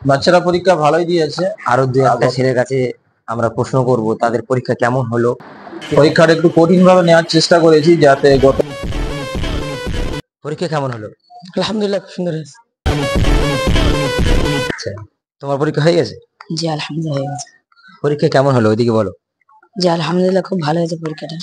বাচ্চারা পরীক্ষা ভালোই দিয়েছে। আরো দুই একটা ছেলের কাছে আমরা প্রশ্ন করব তাদের পরীক্ষা কেমন হলো। পরীক্ষাটা একটু কঠিন ভাবে নেওয়ার চেষ্টা করেছি, যাতে পরীক্ষা কেমন হলো? আলহামদুলিল্লাহ, খুব সুন্দর হয়েছে। আচ্ছা, তোমার পরীক্ষা হয়ে গেছে? জি আলহামদুলিল্লাহ হয়ে গেছে। পরীক্ষা কেমন হলো ওইদিকে বলো। জি আলহামদুলিল্লাহ, খুব ভালো হয়েছে পরীক্ষাটা।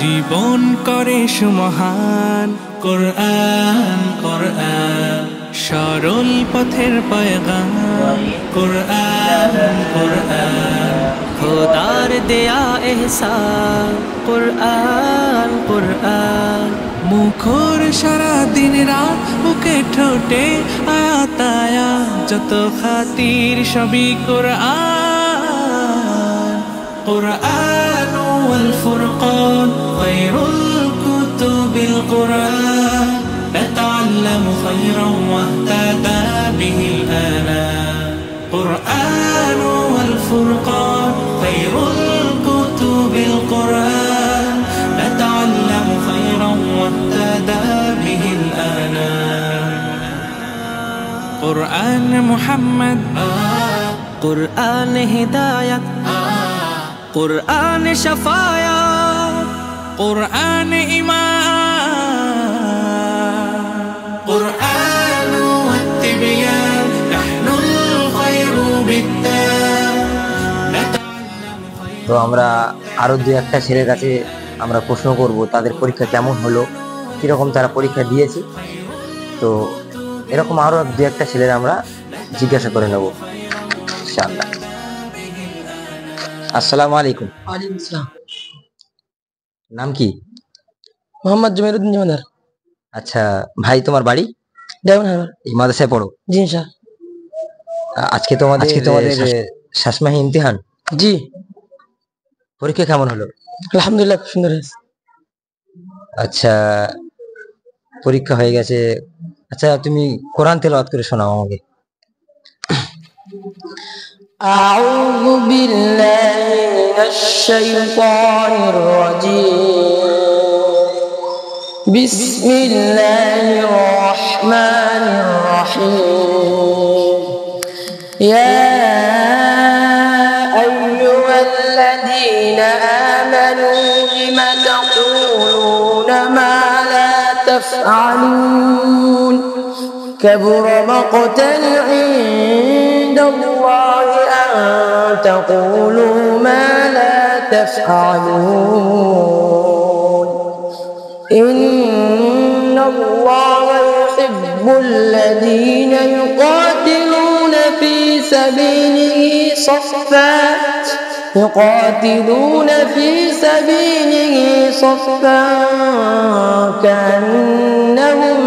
জীবন করে সুমহান কোরআন কোরআন, সরল পথের পয়গাম কোরআন কোরআন, খোদার দেয়া এহসান কোরআন কোরআন, মুখর সারা দিন রাত বুকে ঠোঁটে আয়াত আয়াত, যত খাতির সবই কোরআন কোরআন ওয়াল ফুরকান, খায়রুল কুতুবিল কুরআন, نتعلم خيرا واهتدى به الآنام، قرآن والفرقان خير الكتب القرآن، نتعلم خيرا واهتدى به الآنام، قرآن محمد قرآن هداية قرآن شفايا قرآن إيمان، قرآن والتبيان، نحن الخير بالتام، نتعلم خير। তো আমরা আরো দুই একটা ছেলের কাছে আমরা প্রশ্ন করব তাদের পরীক্ষা কেমন হলো, কিরকম তারা পরীক্ষা দিয়েছে। তো এরকম আরো দুই একটা ছেলের আমরা জিজ্ঞাসা করে নেব ইনশাআল্লাহ। আসসালামু আলাইকুম। ওয়ালাইকুম আসসালাম। নাম কি? মোহাম্মদ জমিরুদ্দিন জমাদার। আচ্ছা ভাই, তোমার বাড়ি? ডায়মন্ড হারবার। এই মাদ্রাসায় পড়ো? জি স্যার। আজকে তোমাদের শাসমাহি ইমতিহান? জি। পরীক্ষা কেমন হলো? আলহামদুলিল্লাহ, খুব সুন্দর হয়েছে। আচ্ছা, পরীক্ষা হয়ে গেছে। আচ্ছা, তুমি কোরআন তেলাওয়াত করে শোনাও আমাকে। أعوذ بالله من الشيطان الرجيم، بسم الله الرحمن الرحيم، يا أيها الذين آمنوا لم تقولون ما لا تفعلون، كبر مقتا عند الله أن تقولوا ما لا تفعلون، إن الله يحب الذين يقاتلون في سبيله صفا كأنهم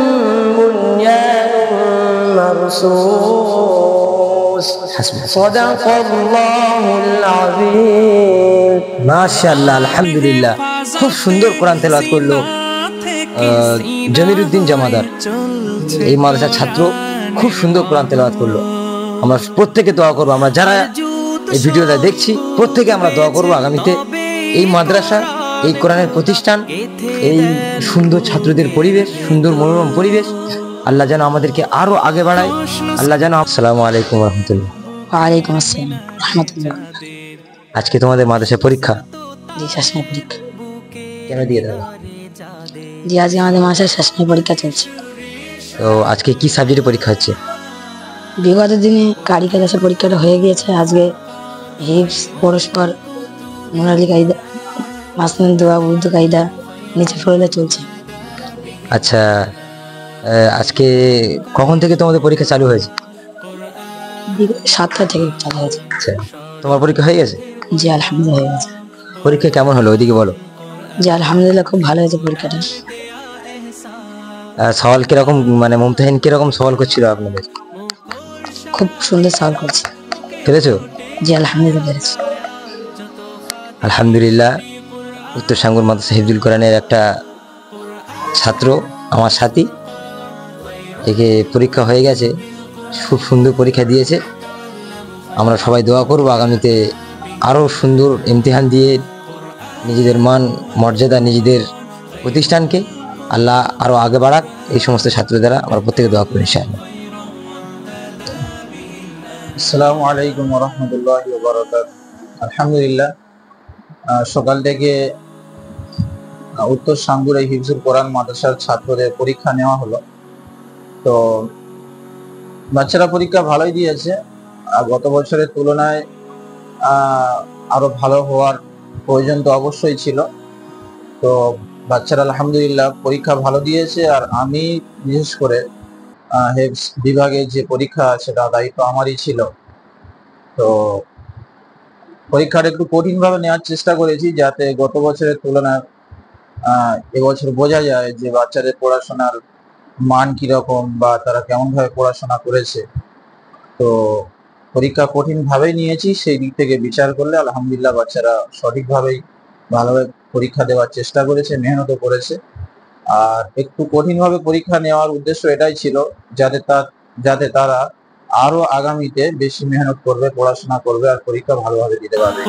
بنيان مرصوص، صدق الله العظيم। মাশাআল্লাহ, আলহামদুলিল্লাহ, খুব সুন্দর কোরআন তেলাওয়াত করলো জমিরুদ্দিন জমাদার, এই মাদ্রাসার ছাত্র। খুব সুন্দর কোরআন তেলাওয়াত করলো। আমরা প্রত্যেকে দোয়া করবো, আমরা যারা এই ভিডিওটা দেখছি প্রত্যেকে আমরা দোয়া করবো আগামীতে এই মাদ্রাসা, এই কোরআনের প্রতিষ্ঠান, এই সুন্দর ছাত্রদের পরিবেশ, সুন্দর মনোরম পরিবেশ, আল্লাহ যেন আমাদেরকে আরো আগে বাড়ায়। আল্লাহ যেন। আসসালামু আলাইকুম রহমতুল্লাহ। ওয়ালাইকুম আসসালাম রহমতুল্লাহ। আজকে তোমাদের মাদ্রাসায় পরীক্ষা? জি, শাসনের পরীক্ষা। কেন দিয়ে দেবো? জি, আজকে আমাদের মাসায় শাসনের পরীক্ষা চলছে। তো আজকে কি সাবজেক্টে পরীক্ষা হচ্ছে? বিগত দিনে কারিগর দাসের পরীক্ষাটা হয়ে গিয়েছে, আজকে হিপস, পরস্পর, মোরালি কায়দা, মাসনান দোয়া, উর্দু কায়দা, নিচে ফরলে চলছে। আচ্ছা, আজকে কখন থেকে তোমাদের পরীক্ষা চালু হয়েছে? 7টা থেকে চালু হয়েছে। আচ্ছা, তোমার পরীক্ষা হয়ে গেছে? জি আলহামদুলিল্লাহ হয়ে গেছে। পরীক্ষা কেমন হলো ওইদিকে বলো। জি আলহামদুলিল্লাহ, খুব ভালো হয়েছে পরীক্ষাটা। সওয়াল কিরকম, মানে মুমতাহিন কিরকম সওয়াল করছিল আপনাদের? খুব সুন্দর সওয়াল করছে। পেরেছো? জি আলহামদুলিল্লাহ পেরেছি। আলহামদুলিল্লাহ। উত্তর সাঙ্গুর মাদ্রাসা হিফজুল কোরআনের একটা ছাত্র, আমার সাথী, একে পরীক্ষা হয়ে গেছে, খুব সুন্দর পরীক্ষা দিয়েছে। আমরা সবাই দোয়া করব আগামীতে আরও সুন্দর ইমতিহান দিয়ে নিজেদের মান মর্যাদা, নিজেদের প্রতিষ্ঠানকে আল্লাহ আরও আগে বাড়াক। এই সমস্ত ছাত্র দ্বারা আমরা প্রত্যেকে দোয়া করি ইনশাআল্লাহ। আসসালামু আলাইকুম ওয়া রাহমাতুল্লাহি ওয়া বারাকাতুহু। আলহামদুলিল্লাহ, সকাল থেকে উত্তর সাঙ্গুর এই হিফজুল কোরআন মাদ্রাসার ছাত্রদের পরীক্ষা নেওয়া হলো। তো বাচ্চারা পরীক্ষা ভালোই দিয়েছে। গত বছরের তুলনায় আরো ভালো হওয়ার প্রয়োজন তো অবশ্যই ছিল। তো বাচ্চারা আলহামদুলিল্লাহ পরীক্ষা ভালো দিয়েছে। আর আমি বিশেষ করে হেফজ বিভাগের যে পরীক্ষা, সেটা দায়িত্ব আমারই ছিল। তো পরীক্ষাটা একটু কঠিন ভাবে নেওয়ার চেষ্টা করেছি, যাতে গত বছরের তুলনায় এবছর বোঝা যায় যে বাচ্চাদের পড়াশোনার মান কিরকম বা তারা কেমন ভাবে পড়াশোনা করেছে। তো পরীক্ষা কঠিন ভাবেই নিয়েছি, সেই দিক থেকে বিচার করলে আলহামদুলিল্লাহ বাচ্চারা সঠিকভাবেই ভালোভাবে পরীক্ষা দেওয়ার চেষ্টা করেছে, মেহনতও করেছে। আর একটু কঠিন ভাবে পরীক্ষা নেওয়ার উদ্দেশ্য এটাই ছিল যাতে তারা আরো আগামীতে বেশি মেহনত করবে, পড়াশোনা করবে আর পরীক্ষা ভালোভাবে দিতে পারবে।